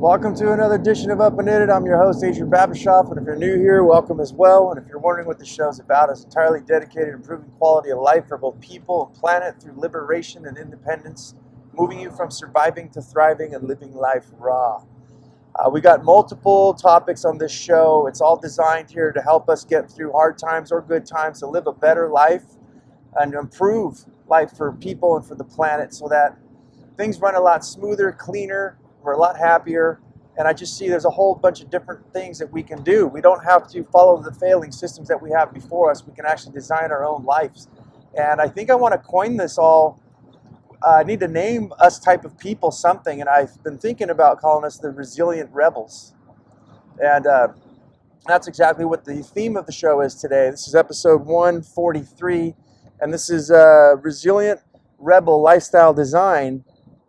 Welcome to another edition of Up and In It. I'm your host, Adrian Babashoff, and if you're new here, welcome as well. And if you're wondering what the show is about, it's entirely dedicated to improving quality of life for both people and planet through liberation and independence, moving you from surviving to thriving and living life raw. We got multiple topics on this show. It's all designed here to help us get through hard times or good times, to live a better life and improve life for people and for the planet so that things run a lot smoother, cleaner. We're a lot happier, and I just see there's a whole bunch of different things that we can do. We don't have to follow the failing systems that we have before us. We can actually design our own lives. And I think I want to coin this all. I need to name us type of people something, and I've been thinking about calling us the resilient rebels. And that's exactly what the theme of the show is today. This is episode 143, and this is Resilient Rebel Lifestyle Design,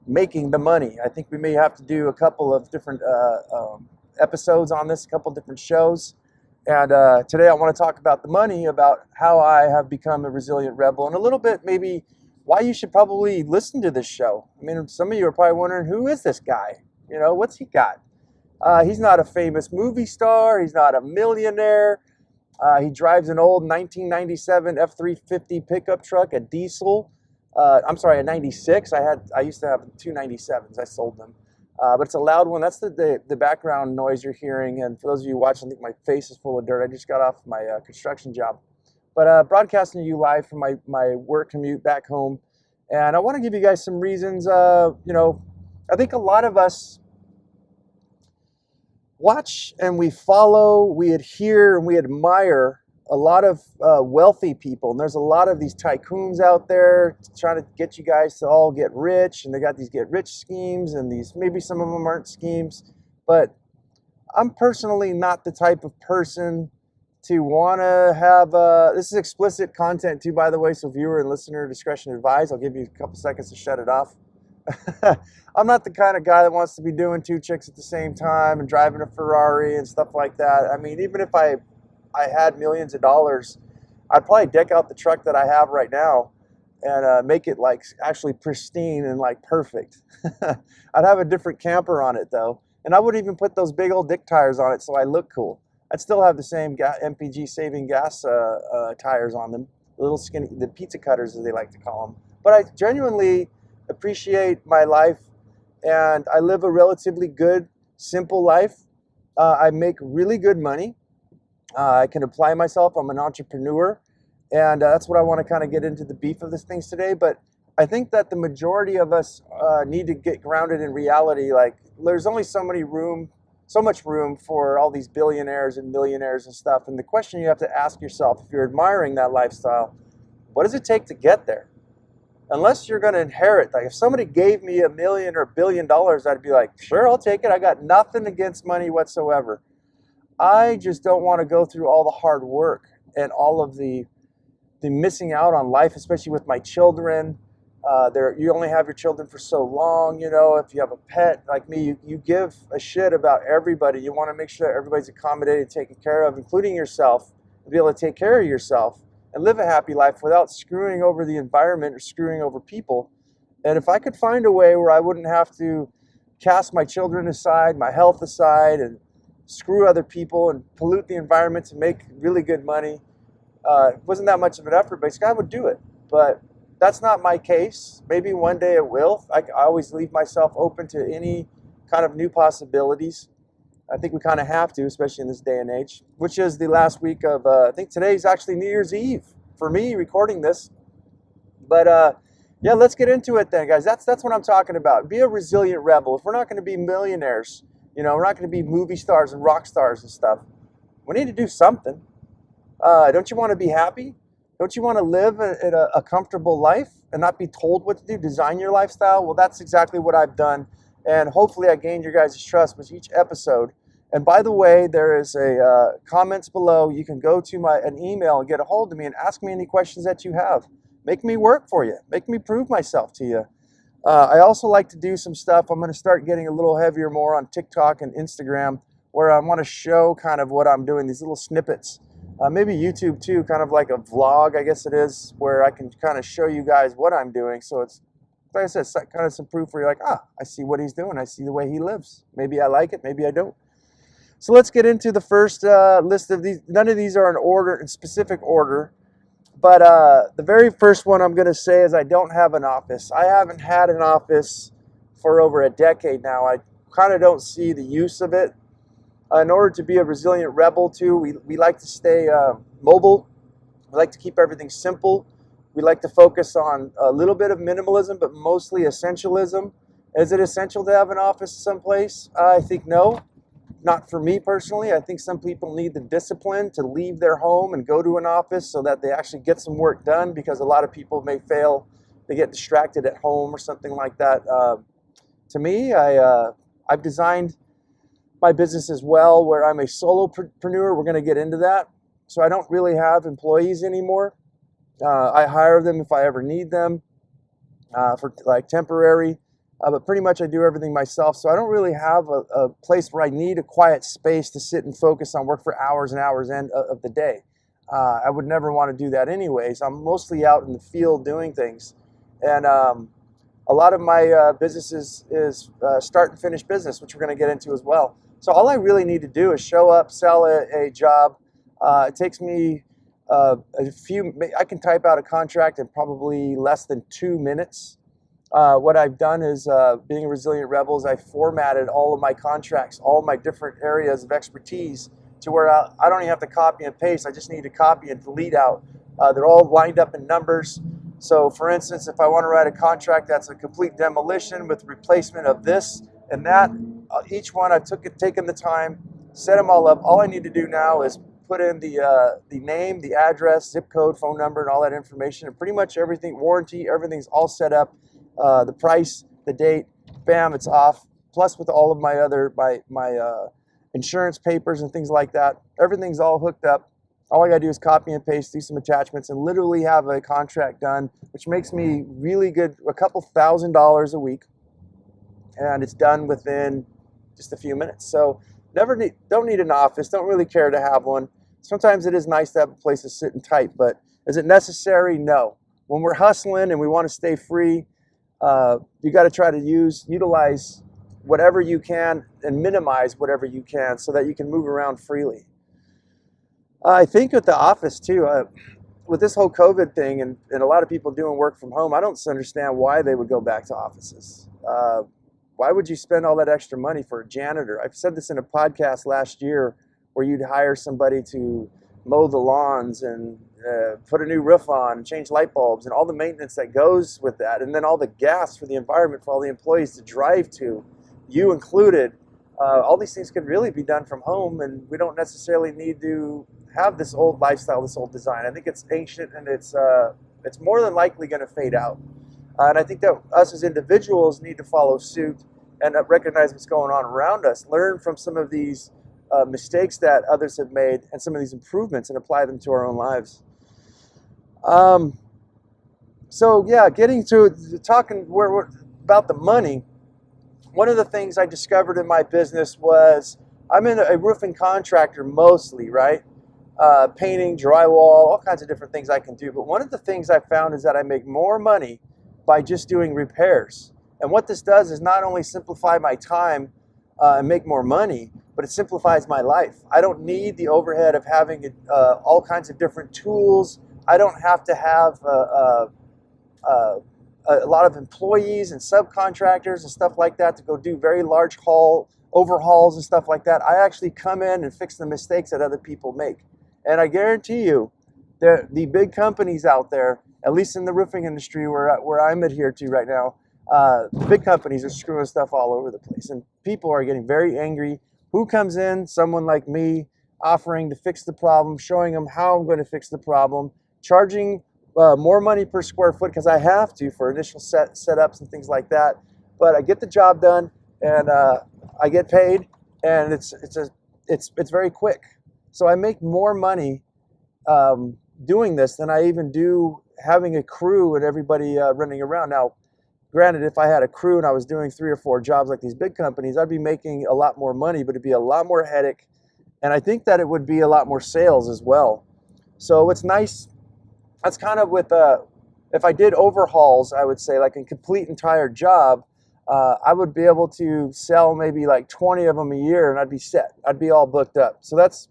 Making the Money. I think we may have to do a couple of different episodes on this, a couple of different shows. And today I want to talk about the money, about how I have become a resilient rebel, and a little bit maybe why you should probably listen to this show. I mean, some of you are probably wondering, who is this guy? You know, what's he got? He's not a famous movie star. He's not a millionaire. He drives an old 1997 F-350 pickup truck, a diesel. I'm sorry, a 96. I used to have two 97s. I sold them. But it's a loud one. That's the background noise you're hearing. And for those of you watching, I think my face is full of dirt. I just got off my construction job. But broadcasting to you live from my work commute back home. And I want to give you guys some reasons. I think a lot of us watch and we follow, we adhere, and we admire a lot of wealthy people, and there's a lot of these tycoons out there trying to get you guys to all get rich, and they got these get rich schemes, and these, maybe some of them aren't schemes, but I'm personally not the type of person to want to have, this is explicit content too, by the way, so viewer and listener discretion advised. I'll give you a couple seconds to shut it off. I'm not the kind of guy that wants to be doing two chicks at the same time and driving a Ferrari and stuff like that. I mean, even if I had millions of dollars, I'd probably deck out the truck that I have right now and make it like actually pristine and like perfect. I'd have a different camper on it though, and I wouldn't even put those big old dick tires on it so I look cool. I'd still have the same MPG saving gas tires on them, the little skinny, the pizza cutters as they like to call them. But I genuinely appreciate my life, and I live a relatively good, simple life. I make really good money. I can apply myself. I'm an entrepreneur, and that's what I want to kind of get into the beef of this things today. But I think that the majority of us need to get grounded in reality. Like, there's only so much room for all these billionaires and millionaires and stuff. And the question you have to ask yourself, if you're admiring that lifestyle, what does it take to get there? Unless you're going to inherit. Like, if somebody gave me $1 million or $1 billion, I'd be like, sure, I'll take it. I got nothing against money whatsoever. I just don't want to go through all the hard work and all of the missing out on life, especially with my children. You only have your children for so long. You know, if you have a pet like me, you give a shit about everybody. You want to make sure that everybody's accommodated, taken care of, including yourself, and be able to take care of yourself and live a happy life without screwing over the environment or screwing over people. And if I could find a way where I wouldn't have to cast my children aside, my health aside, and screw other people and pollute the environment to make really good money, it wasn't that much of an effort, but I would do it. But that's not my case. Maybe one day it will. I always leave myself open to any kind of new possibilities. I think we kind of have to, especially in this day and age, which is the last week of, I think today's actually New Year's Eve for me recording this. But yeah, let's get into it then, guys. That's what I'm talking about. Be a resilient rebel. If we're not going to be millionaires, you know, we're not going to be movie stars and rock stars and stuff. We need to do something. Don't you want to be happy? Don't you want to live a comfortable life and not be told what to do, design your lifestyle? Well, that's exactly what I've done. And hopefully I gained your guys' trust with each episode. And by the way, there is a comments below. You can go to an email and get a hold of me and ask me any questions that you have. Make me work for you. Make me prove myself to you. I also like to do some stuff. I'm going to start getting a little heavier more on TikTok and Instagram, where I want to show kind of what I'm doing, these little snippets. Maybe YouTube too, kind of like a vlog, I guess it is, where I can kind of show you guys what I'm doing. So it's like I said, kind of some proof where you're like, I see what he's doing. I see the way he lives. Maybe I like it. Maybe I don't. So let's get into the first list of these. None of these are in specific order. But the very first one I'm going to say is I don't have an office. I haven't had an office for over a decade now. I kind of don't see the use of it. In order to be a resilient rebel too, we like to stay mobile. We like to keep everything simple. We like to focus on a little bit of minimalism, but mostly essentialism. Is it essential to have an office someplace? I think no. Not for me personally. I think some people need the discipline to leave their home and go to an office so that they actually get some work done, because a lot of people may fail. They get distracted at home or something like that. To me, I've designed my business as well where I'm a solopreneur. We're going to get into that. So I don't really have employees anymore. I hire them if I ever need them for like temporary. But pretty much I do everything myself. So I don't really have a place where I need a quiet space to sit and focus on work for hours and hours of the day. I would never want to do that anyways. I'm mostly out in the field doing things. And a lot of my business is start and finish business, which we're going to get into as well. So all I really need to do is show up, sell a job. It takes me I can type out a contract in probably less than 2 minutes. What I've done is, being a resilient rebel, is I formatted all of my contracts, all of my different areas of expertise, to where I don't even have to copy and paste. I just need to copy and delete out. They're all lined up in numbers. So for instance, if I want to write a contract that's a complete demolition with replacement of this and that, each one I've taken the time, set them all up. All I need to do now is put in the name, the address, zip code, phone number, and all that information, and pretty much everything, warranty, everything's all set up. The price, the date, bam, it's off. Plus with all of my other, my insurance papers and things like that, everything's all hooked up. All I gotta do is copy and paste, do some attachments, and literally have a contract done, which makes me really good, a couple $1,000s a week. And it's done within just a few minutes. So don't need an office, don't really care to have one. Sometimes it is nice to have a place to sit and type, but is it necessary? No. When we're hustling and we want to stay free, you got to try to utilize whatever you can and minimize whatever you can so that you can move around freely. I think with the office too, with this whole COVID thing and a lot of people doing work from home, I don't understand why they would go back to offices. Why would you spend all that extra money for a janitor? I've said this in a podcast last year where you'd hire somebody to mow the lawns and put a new roof on, change light bulbs, and all the maintenance that goes with that, and then all the gas for the environment for all the employees to drive to, you included. All these things could really be done from home, and we don't necessarily need to have this old lifestyle, this old design. I think it's ancient, and it's more than likely going to fade out. And I think that us as individuals need to follow suit and recognize what's going on around us, learn from some of these mistakes that others have made and some of these improvements, and apply them to our own lives. So yeah, getting to talking about the money, one of the things I discovered in my business was I'm in a roofing contractor mostly, right? Painting, drywall, all kinds of different things I can do. But one of the things I found is that I make more money by just doing repairs. And what this does is not only simplify my time and make more money, but it simplifies my life. I don't need the overhead of having all kinds of different tools. I don't have to have a lot of employees and subcontractors and stuff like that to go do very large overhauls and stuff like that. I actually come in and fix the mistakes that other people make. And I guarantee you that the big companies out there, at least in the roofing industry where I'm adhered to right now, big companies are screwing stuff all over the place. And people are getting very angry. Who comes in? Someone like me, offering to fix the problem, showing them how I'm going to fix the problem, charging more money per square foot because I have to for initial setups and things like that. But I get the job done, and I get paid, and it's very quick. So I make more money doing this than I even do having a crew and everybody running around. Now, granted, if I had a crew and I was doing 3 or 4 jobs like these big companies, I'd be making a lot more money, but it'd be a lot more headache. And I think that it would be a lot more sales as well. So what's nice, that's kind of with, if I did overhauls, I would say like a complete entire job, I would be able to sell maybe like 20 of them a year, and I'd be set. I'd be all booked up. So that's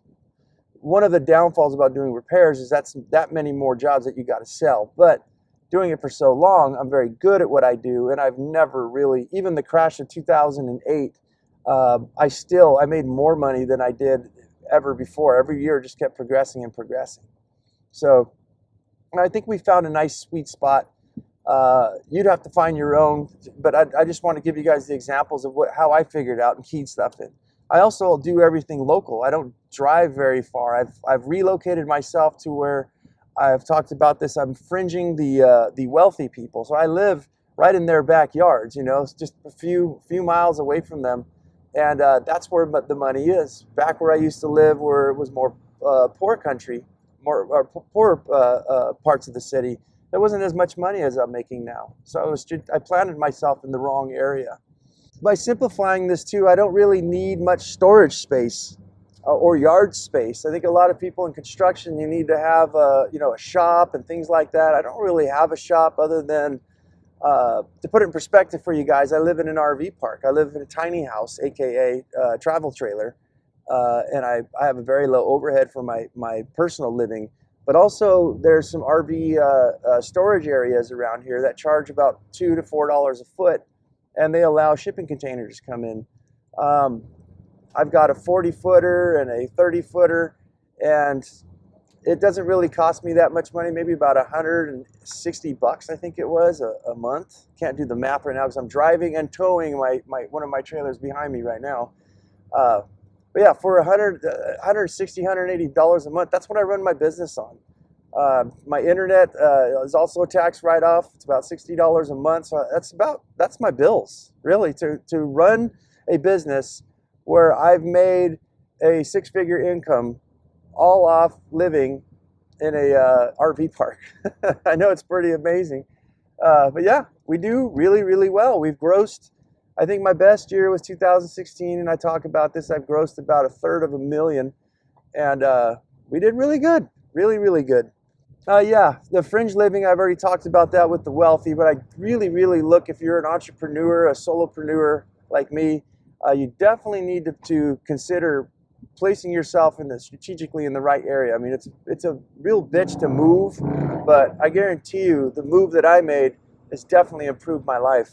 one of the downfalls about doing repairs, is that's that many more jobs that you got to sell. But doing it for so long, I'm very good at what I do, and I've never really, even the crash of 2008, I made more money than I did ever before. Every year just kept progressing and progressing. So I think we found a nice sweet spot. You'd have to find your own, but I just want to give you guys the examples of how I figured out and keyed stuff in. I also do everything local. I don't drive very far. I've relocated myself to where, I've talked about this, I'm fringing the wealthy people. So I live right in their backyards, it's just a few miles away from them. And that's where the money is. Back where I used to live, where it was more poor country, more poor parts of the city, there wasn't as much money as I'm making now. So I planted myself in the wrong area. By simplifying this too, I don't really need much storage space or yard space. I think a lot of people in construction, you need to have a shop and things like that. I don't really have a shop, other than to put it in perspective for you guys, I live in an RV park. I live in a tiny house, aka travel trailer, and I have a very low overhead for my personal living. But also there's some RV storage areas around here that charge about $2 to $4 a foot, and they allow shipping containers to come in. I've got a 40-footer and a 30-footer, and it doesn't really cost me that much money, maybe about $160, I think it was, a month. Can't do the math right now because I'm driving and towing one of my trailers behind me right now. But yeah, for $160, $180 a month, that's what I run my business on. My internet is also a tax write-off. It's about $60 a month. So that's my bills, really, to run a business where I've made a six-figure income all off living in a RV park. I know it's pretty amazing. But yeah, we do really, really well. We've grossed, I think my best year was 2016, and I talk about this. I've grossed about $250,000, and we did really good, really, really good. Yeah, the fringe living, I've already talked about that with the wealthy, but I really, really look, if you're an entrepreneur, a solopreneur like me, you definitely need to consider placing yourself strategically in the right area. I mean, it's a real bitch to move, but I guarantee you the move that I made has definitely improved my life.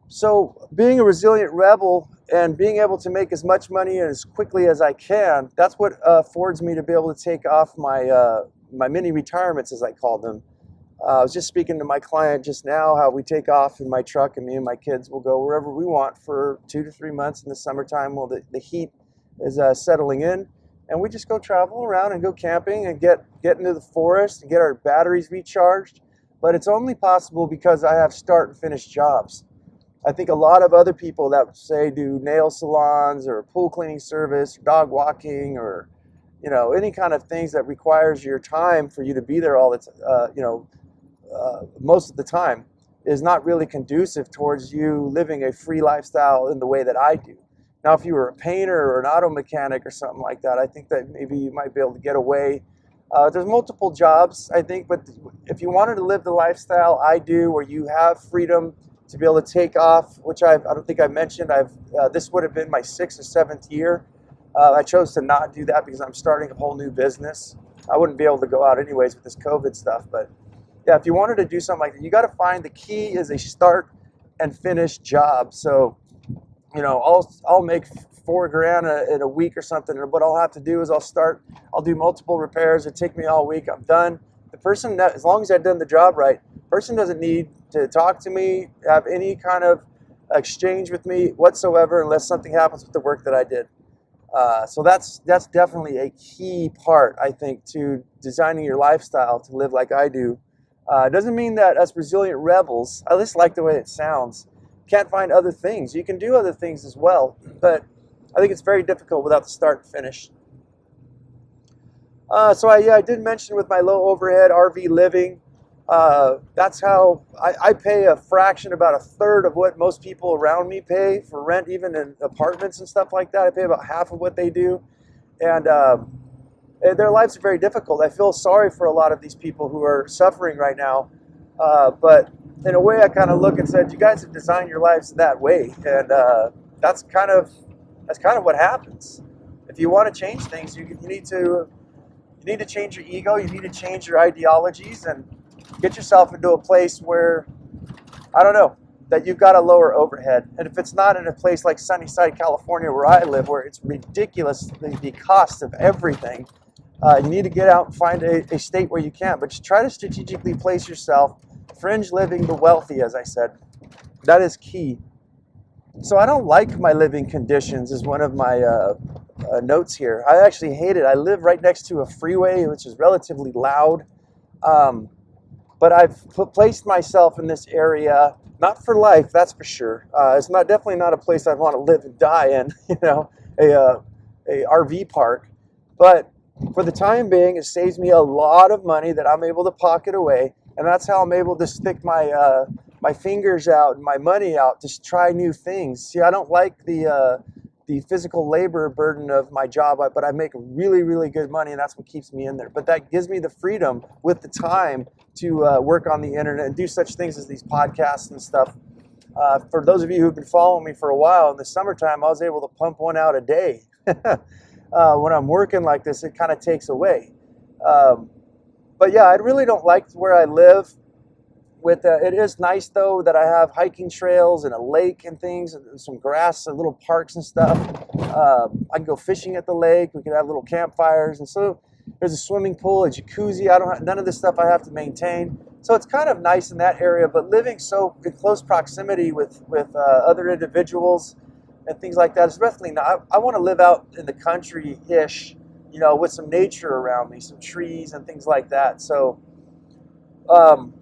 So being a resilient rebel and being able to make as much money as quickly as I can, that's what affords me to be able to take off my mini retirements, as I call them. I was just speaking to my client just now how we take off in my truck, and me and my kids will go wherever we want for 2 to 3 months in the summertime while the heat is settling in. And we just go travel around and go camping and get into the forest and get our batteries recharged. But it's only possible because I have start and finish jobs. I think a lot of other people that say do nail salons or pool cleaning service, or dog walking, or any kind of things that requires your time for you to be there all the most of the time, is not really conducive towards you living a free lifestyle in the way that I do. Now, if you were a painter or an auto mechanic or something like that, I think that maybe you might be able to get away. There's multiple jobs, I think, but if you wanted to live the lifestyle I do, where you have freedom to be able to take off, which I don't think I mentioned, this would have been my 6th or 7th year. I chose to not do that because I'm starting a whole new business. I wouldn't be able to go out anyways with this COVID stuff, but yeah, if you wanted to do something like that, you got to find the key is a start and finish job. So, I'll make $4,000 in a week or something, and what I'll have to do is I'll do multiple repairs. It take me all week. I'm done. The person, as long as I've done the job right, person doesn't need to talk to me, have any kind of exchange with me whatsoever, unless something happens with the work that I did. So that's definitely a key part, I think, to designing your lifestyle to live like I do. It doesn't mean that us resilient rebels, I just like the way it sounds, can't find other things. You can do other things as well, but I think it's very difficult without the start and finish. So I did mention with my low overhead RV living, that's how I pay a fraction, about a third of what most people around me pay for rent, even in apartments and stuff like that. I pay about half of what they do. And their lives are very difficult. I feel sorry for a lot of these people who are suffering right now. But in a way, I kind of look and said, you guys have designed your lives that way. And that's kind of what happens. If you want to change things, you need to change your ego. You need to change your ideologies and get yourself into a place where, I don't know, that you've got a lower overhead. And if it's not in a place like Sunnyside, California, where I live, where it's ridiculous, the cost of everything, you need to get out and find a state where you can. But just try to strategically place yourself. Fringe living the wealthy, as I said. That is key. So I don't like my living conditions is one of my notes here. I actually hate it. I live right next to a freeway, which is relatively loud. But I've placed myself in this area, not for life, that's for sure. It's definitely not a place I want to live and die in, a RV park. But for the time being, it saves me a lot of money that I'm able to pocket away. And that's how I'm able to stick my fingers out and my money out to try new things. See, I don't like the physical labor burden of my job, but I make really, really good money, and that's what keeps me in there. But that gives me the freedom with the time to work on the internet and do such things as these podcasts and stuff. For those of you who've been following me for a while, in the summertime, I was able to pump one out a day. When I'm working like this, it kind of takes away. But yeah, I really don't like where I live. It is nice though that I have hiking trails and a lake and things, and some grass and little parks and stuff. I can go fishing at the lake. We can have little campfires, and so there's a swimming pool, a jacuzzi. None of this stuff I have to maintain. So it's kind of nice in that area. But living so in close proximity with other individuals and things like that is definitely not. I want to live out in the country-ish, with some nature around me, some trees and things like that. So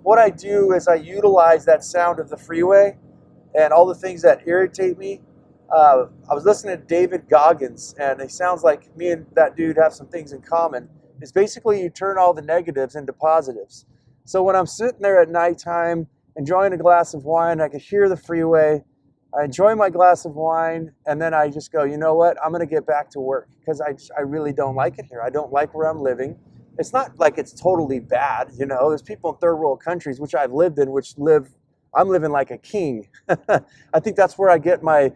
what I do is I utilize that sound of the freeway and all the things that irritate me. I was listening to David Goggins, and it sounds like me and that dude have some things in common. It's basically you turn all the negatives into positives. So when I'm sitting there at nighttime, enjoying a glass of wine, I can hear the freeway. I enjoy my glass of wine, and then I just go, you know what? I'm going to get back to work because I really don't like it here. I don't like where I'm living. It's not like it's totally bad, There's people in third world countries, which I've lived in, I'm living like a king. I think that's where I get my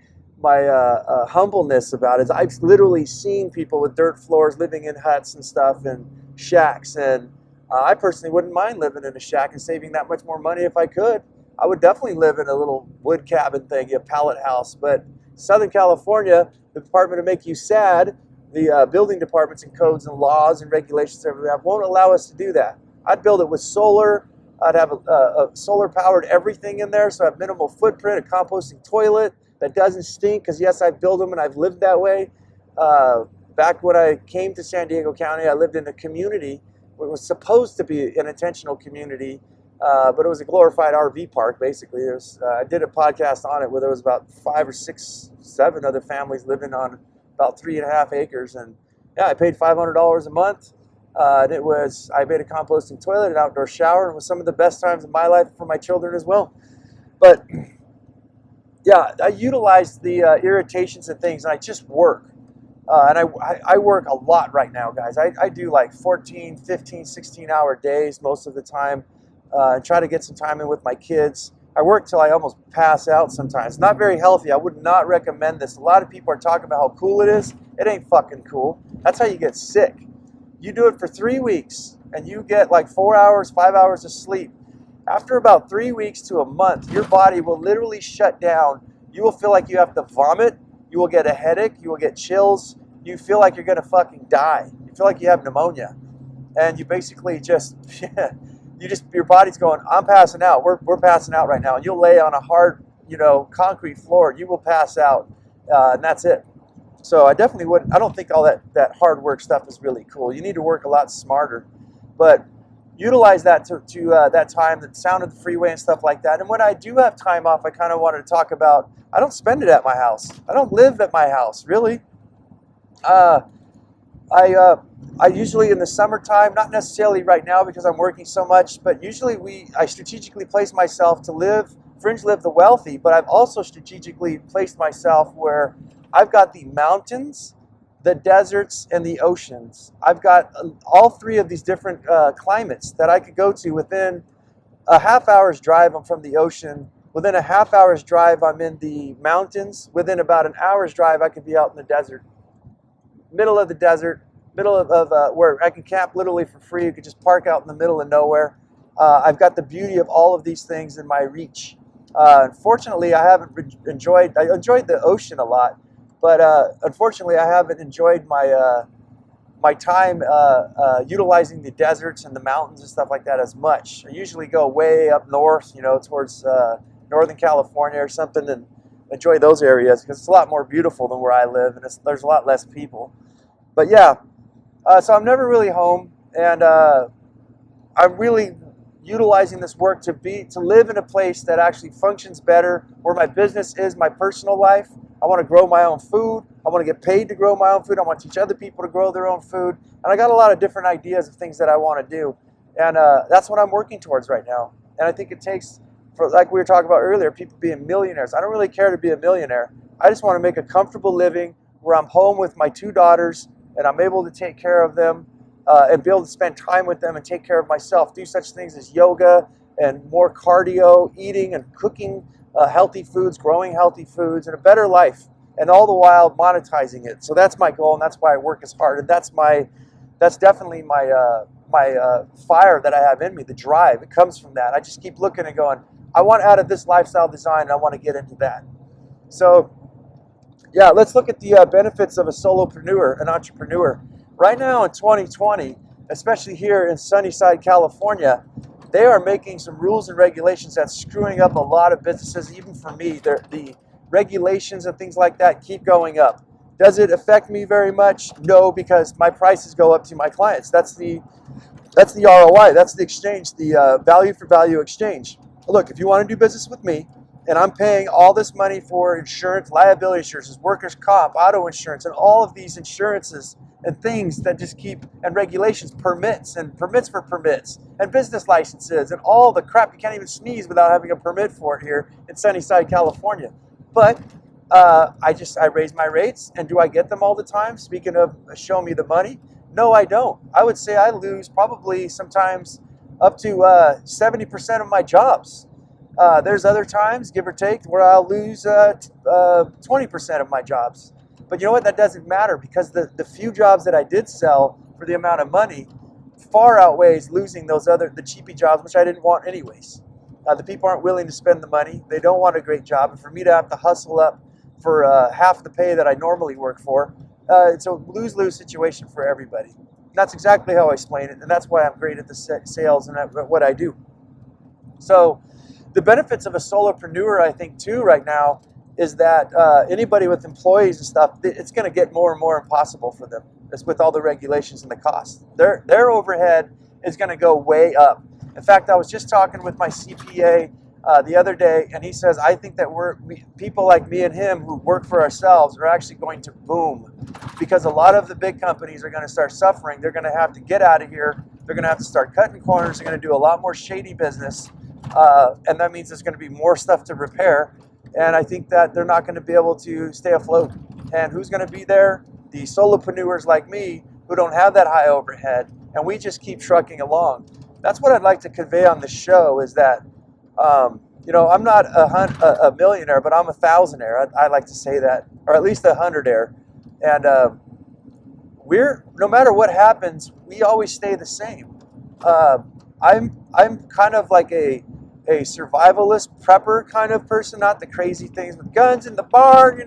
humbleness about it. I've literally seen people with dirt floors living in huts and stuff and shacks, and I personally wouldn't mind living in a shack and saving that much more money if I could. I would definitely live in a little wood cabin thing, a pallet house. But Southern California, the Department of Make You Sad, the building departments and codes and laws and regulations that we have won't allow us to do that. I'd build it with solar. I'd have a solar-powered everything in there, so I have minimal footprint, a composting toilet that doesn't stink, because yes, I've built them and I've lived that way. Back when I came to San Diego County, I lived in a community. It was supposed to be an intentional community, but it was a glorified RV park, basically. I did a podcast on it where there was about 5 or 6, 7 other families living on about 3.5 acres. And yeah, I paid $500 a month. I made a composting toilet, an outdoor shower, and it was some of the best times of my life for my children as well. But yeah, I utilized the irritations and things, and I just work. And I work a lot right now, guys. I do like 14, 15, 16-hour days most of the time. Try to get some time in with my kids. I work till I almost pass out sometimes. Not very healthy. I would not recommend this. A lot of people are talking about how cool it is. It ain't fucking cool. That's how you get sick. You do it for 3 weeks, and you get like 4 hours, 5 hours of sleep. After about 3 weeks to a month, your body will literally shut down. You will feel like you have to vomit. You will get a headache. You will get chills. You feel like you're going to fucking die. You feel like you have pneumonia. And you basically just, your body's going, I'm passing out. We're passing out right now. And you'll lay on a hard, concrete floor. You will pass out. And that's it. So I definitely wouldn't, I don't think all that hard work stuff is really cool. You need to work a lot smarter. But utilize that to that time, the sound of the freeway and stuff like that. And when I do have time off, I kind of wanted to talk about, I don't spend it at my house. I don't live at my house, really. I usually in the summertime, not necessarily right now because I'm working so much, but usually I strategically place myself to Fringe live the wealthy, but I've also strategically placed myself where I've got the mountains, the deserts, and the oceans. I've got all three of these different climates that I could go to within a half hour's drive. I'm from the ocean. Within a half hour's drive, I'm in the mountains. Within about an hour's drive, I could be out in the desert, middle of the desert, middle of where I can camp literally for free. You could just park out in the middle of nowhere. I've got the beauty of all of these things in my reach. Unfortunately, I enjoyed the ocean a lot, but unfortunately, I haven't enjoyed my time utilizing the deserts and the mountains and stuff like that as much. I usually go way up north, towards Northern California or something, and enjoy those areas because it's a lot more beautiful than where I live, and there's a lot less people. But yeah, so I'm never really home, and I'm really utilizing this work to live in a place that actually functions better, where my business is my personal life. I want to grow my own food. I want to get paid to grow my own food. I want to teach other people to grow their own food. And I got a lot of different ideas of things that I want to do. And that's what I'm working towards right now. And I think it takes, like we were talking about earlier, people being millionaires. I don't really care to be a millionaire. I just want to make a comfortable living where I'm home with my 2 daughters and I'm able to take care of them and be able to spend time with them and take care of myself. Do such things as yoga and more cardio, eating and cooking healthy foods, growing healthy foods, and a better life. And all the while monetizing it. So that's my goal, and that's why I work as hard. And that's definitely my fire that I have in me, the drive. It comes from that. I just keep looking and going, I want out of this lifestyle design, and I want to get into that. So yeah, let's look at the benefits of a solopreneur, an entrepreneur. Right now in 2020, especially here in Sunnyside, California, they are making some rules and regulations that's screwing up a lot of businesses, even for me. The regulations and things like that keep going up. Does it affect me very much? No, because my prices go up to my clients. That's the ROI. That's the exchange, the value for value exchange. Look, if you want to do business with me, and I'm paying all this money for insurance, liability insurances, workers' comp, auto insurance, and all of these insurances and things that just keep, and regulations, permits, and permits for permits, and business licenses, and all the crap. You can't even sneeze without having a permit for it here in Sunnyside, California. But I raise my rates, and do I get them all the time? Speaking of show me the money, no, I don't. I would say I lose probably sometimes up to 70% of my jobs. There's other times, give or take, where I'll lose 20% of my jobs. But you know what? That doesn't matter, because the few jobs that I did sell for the amount of money far outweighs losing the cheapy jobs, which I didn't want anyways. The people aren't willing to spend the money. They don't want a great job. And for me to have to hustle up for half the pay that I normally work for, it's a lose-lose situation for everybody. And that's exactly how I explain it, and that's why I'm great at the sales and at what I do. So the benefits of a solopreneur, I think, too, right now, is that anybody with employees and stuff, it's going to get more and more impossible for them. It's with all the regulations and the costs. Their overhead is going to go way up. In fact, I was just talking with my CPA the other day, and he says, I think that people like me and him who work for ourselves are actually going to boom, because a lot of the big companies are going to start suffering. They're going to have to get out of here. They're going to have to start cutting corners. They're going to do a lot more shady business, and that means there's going to be more stuff to repair. And I think that they're not going to be able to stay afloat. And who's going to be there? The solopreneurs like me who don't have that high overhead, and we just keep trucking along. That's what I'd like to convey on the show, is that, I'm not a millionaire, but I'm a thousandaire. I like to say that, or at least 100aire. And no matter what happens, we always stay the same. I'm kind of like a survivalist prepper kind of person, not the crazy things with guns in the barn,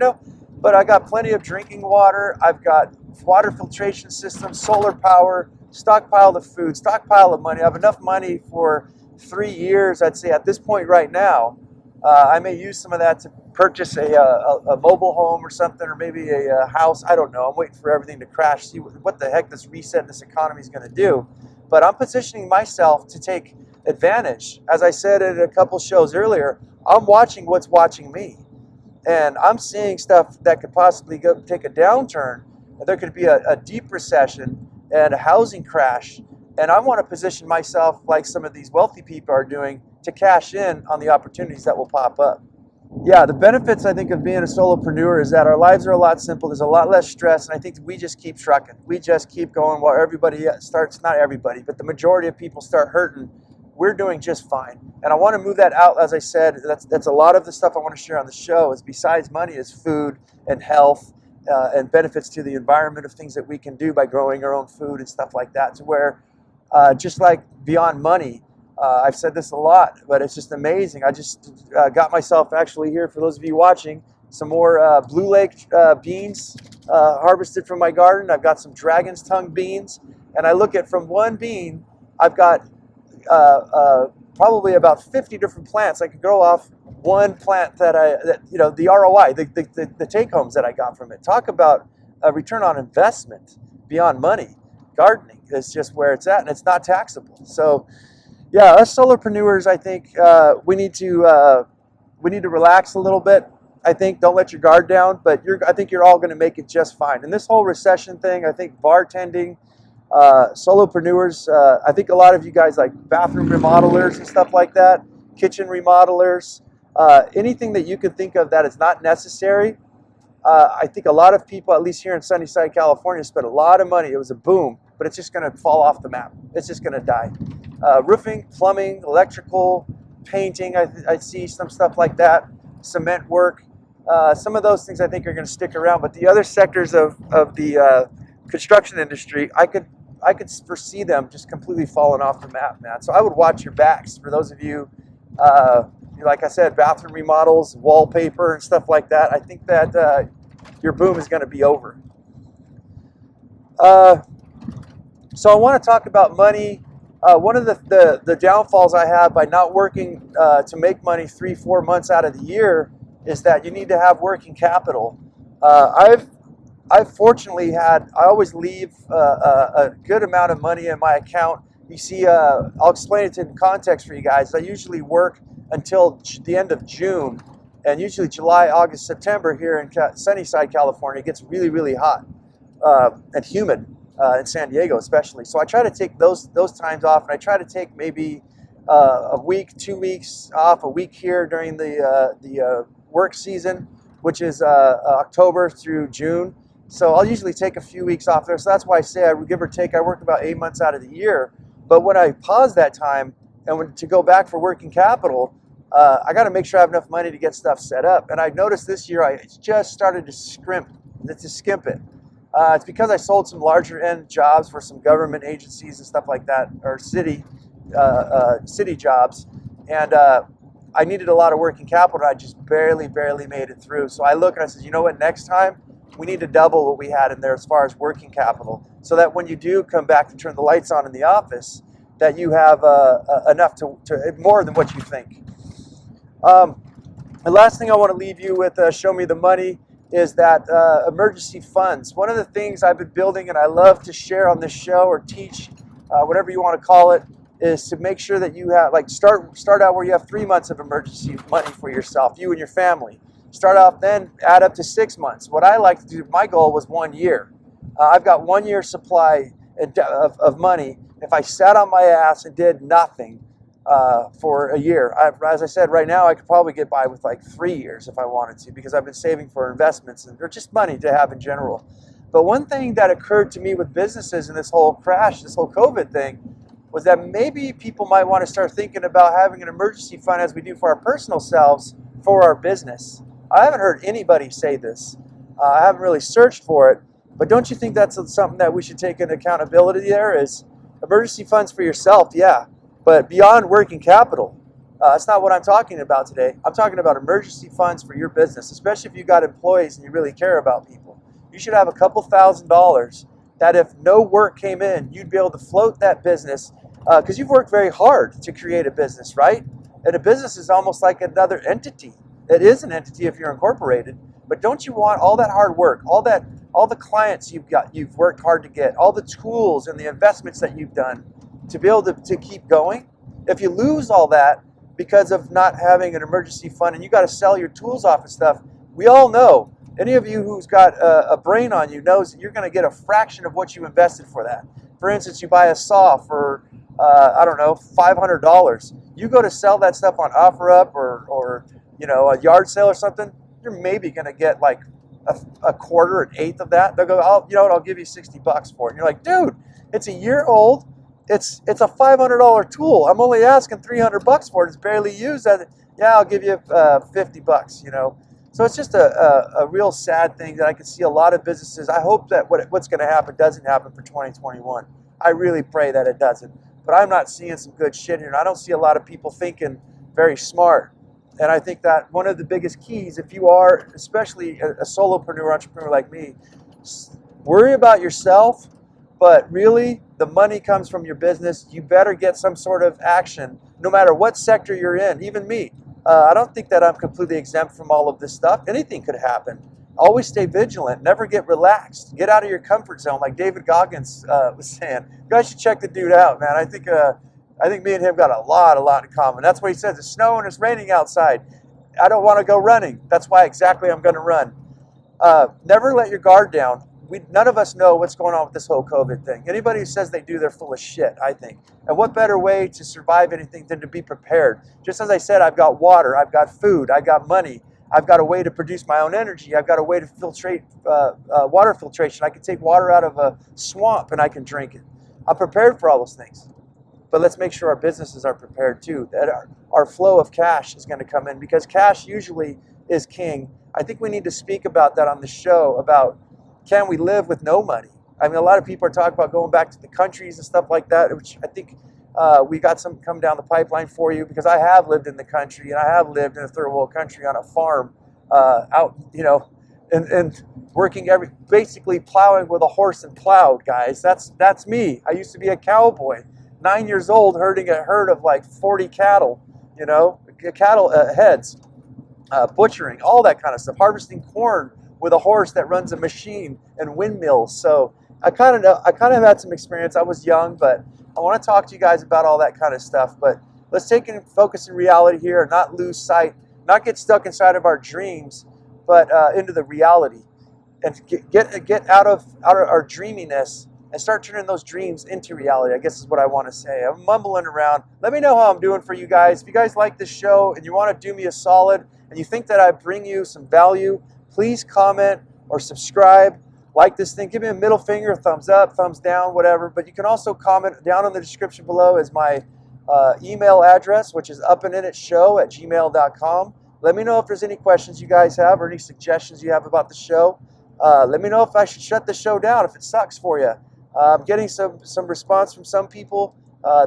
but I got plenty of drinking water. I've got water filtration systems, solar power, stockpile of food, stockpile of money. I have enough money for 3 years, I'd say, at this point right now. I may use some of that to purchase a mobile home or something, or maybe a house. I don't know. I'm waiting for everything to crash, see what the heck this reset in this economy is going to do. But I'm positioning myself to take advantage. As I said in a couple shows earlier, I'm watching what's watching me. And I'm seeing stuff that could possibly take a downturn. There could be a deep recession and a housing crash. And I want to position myself like some of these wealthy people are doing to cash in on the opportunities that will pop up. Yeah, the benefits I think of being a solopreneur is that our lives are a lot simpler. There's a lot less stress, and I think we just keep trucking. We just keep going while everybody starts, not everybody, but the majority of people start hurting. We're doing just fine. And I want to move that out, as I said, that's a lot of the stuff I want to share on the show is besides money is food and health and benefits to the environment of things that we can do by growing our own food and stuff like that, to where just like beyond money, I've said this a lot, but it's just amazing. I just got myself actually here, for those of you watching, some more Blue Lake beans harvested from my garden. I've got some Dragon's Tongue beans, and I look at from one bean, I've got probably about 50 different plants I could grow off one plant that you know, the ROI, the take homes that I got from it. Talk about a return on investment beyond money. Gardening is just where it's at, and it's not taxable. So yeah, us solopreneurs, I think we need to relax a little bit. I think don't let your guard down, but I think you're all going to make it just fine. And this whole recession thing, I think bartending, solopreneurs, I think a lot of you guys like bathroom remodelers and stuff like that, kitchen remodelers, anything that you can think of that is not necessary. I think a lot of people, at least here in Sunnyside, California, spent a lot of money. It was a boom, but it's just going to fall off the map. It's just going to die. Roofing, plumbing, electrical, painting, I see some stuff like that, cement work. Some of those things I think are going to stick around, but the other sectors of the construction industry, I could foresee them just completely falling off the map, man. So I would watch your backs for those of you, like I said, bathroom remodels, wallpaper, and stuff like that. I think that your boom is going to be over. So I want to talk about money. One of the downfalls I have by not working to make money 3-4 months out of the year is that you need to have working capital. I've fortunately I always leave a good amount of money in my account. You see, I'll explain it in context for you guys. I usually work until the end of June, and usually July, August, September here in Sunnyside, California, it gets really, really hot and humid. In San Diego especially. So I try to take those times off, and I try to take maybe a week, 2 weeks off, a week here during the work season, which is October through June. So I'll usually take a few weeks off there. So that's why I say, give or take, I work about 8 months out of the year. But when I pause that time and to go back for working capital, I got to make sure I have enough money to get stuff set up. And I noticed this year I just started to skimp it. It's because I sold some larger end jobs for some government agencies and stuff like that, or city jobs, and I needed a lot of working capital. And I just barely made it through. So I look and I said, you know what? Next time we need to double what we had in there as far as working capital, so that when you do come back to turn the lights on in the office, that you have enough to more than what you think. The last thing I want to leave you with, show me the money, is that emergency funds. One of the things I've been building and I love to share on this show or teach, whatever you want to call it, is to make sure that you have, like, start out where you have 3 months of emergency money for yourself, you and your family. Start off, then add up to 6 months. What I like to do, my goal was 1 year. I've got 1 year supply of money. If I sat on my ass and did nothing for a year, as I said, right now I could probably get by with like 3 years if I wanted to, because I've been saving for investments or just money to have in general. But one thing that occurred to me with businesses in this whole crash, this whole COVID thing, was that maybe people might want to start thinking about having an emergency fund, as we do for our personal selves, for our business. I haven't heard anybody say this. I haven't really searched for it, but don't you think that's something that we should take into accountability there, is emergency funds for yourself, yeah, but beyond working capital. That's not what I'm talking about today. I'm talking about emergency funds for your business, especially if you've got employees and you really care about people. You should have a couple $1,000s that if no work came in, you'd be able to float that business, because you've worked very hard to create a business, right? And a business is almost like another entity. It is an entity if you're incorporated, but don't you want all that hard work, all the clients you've worked hard to get, all the tools and the investments that you've done to be able to keep going? If you lose all that because of not having an emergency fund and you got to sell your tools off and stuff, we all know, any of you who's got a brain on you knows that you're going to get a fraction of what you invested for that. For instance, you buy a saw for, I don't know, $500. You go to sell that stuff on OfferUp or you know, a yard sale or something, you're maybe going to get like a quarter, an eighth of that. They'll go, oh, you know what, I'll give you $60 for it. And you're like, dude, it's a year old. It's a $500 tool. I'm only asking $300 for it. It's barely used. Yeah, I'll give you $50, you know. So it's just a real sad thing that I can see a lot of businesses. I hope that what's going to happen doesn't happen for 2021. I really pray that it doesn't. But I'm not seeing some good shit here. And I don't see a lot of people thinking very smart. And I think that one of the biggest keys, if you are, especially a solopreneur, entrepreneur like me, worry about yourself, but really the money comes from your business. You better get some sort of action, no matter what sector you're in, even me. I don't think that I'm completely exempt from all of this stuff. Anything could happen. Always stay vigilant. Never get relaxed. Get out of your comfort zone, like David Goggins was saying. You guys should check the dude out, man. I think me and him got a lot in common. That's what he says. It's snowing, it's raining outside. I don't want to go running. That's why exactly I'm going to run. Never let your guard down. None of us know what's going on with this whole COVID thing. Anybody who says they do, they're full of shit, I think. And what better way to survive anything than to be prepared? Just as I said, I've got water, I've got food, I've got money, I've got a way to produce my own energy, I've got a way to filtrate water filtration. I can take water out of a swamp and I can drink it. I'm prepared for all those things. But let's make sure our businesses are prepared too, that our flow of cash is going to come in, because cash usually is king. I think we need to speak about that on the show, about can we live with no money? I mean, a lot of people are talking about going back to the countries and stuff like that, which I think we got some come down the pipeline for you, because I have lived in the country, and I have lived in a third world country on a farm out, you know, and working basically plowing with a horse and plowed, guys. That's me. I used to be a cowboy, 9 years old, herding a herd of like 40 cattle, you know, cattle heads, butchering, all that kind of stuff, harvesting corn with a horse that runs a machine, and windmills. So I kind of had some experience. I was young, but I want to talk to you guys about all that kind of stuff. But let's take and focus in reality here, and not lose sight, not get stuck inside of our dreams, but into the reality, and get out of our dreaminess and start turning those dreams into reality, I guess is what I want to say. I'm mumbling around. Let me know how I'm doing for you guys. If you guys like this show and you want to do me a solid, and you think that I bring you some value, please comment or subscribe, like this thing, give me a middle finger, thumbs up, thumbs down, whatever. But you can also comment down in the description below is my email address, which is upandinitshow@gmail.com. Let me know if there's any questions you guys have or any suggestions you have about the show. Let me know if I should shut the show down, if it sucks for you. I'm getting some response from some people.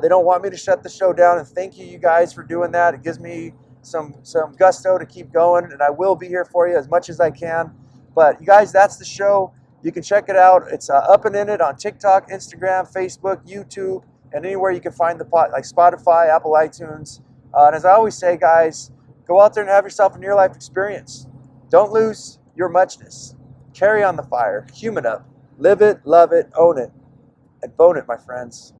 They don't want me to shut the show down, and thank you guys for doing that. It gives me some gusto to keep going, and I will be here for you as much as I can. But you guys, that's the show. You can check it out. It's Up and In It on TikTok, Instagram, Facebook, YouTube, and anywhere you can find the pod, like Spotify, Apple iTunes. And as I always say, guys, go out there and have yourself a near-life experience. Don't lose your muchness. Carry on the fire. Human up. Live it, love it, own it, and bone it, my friends.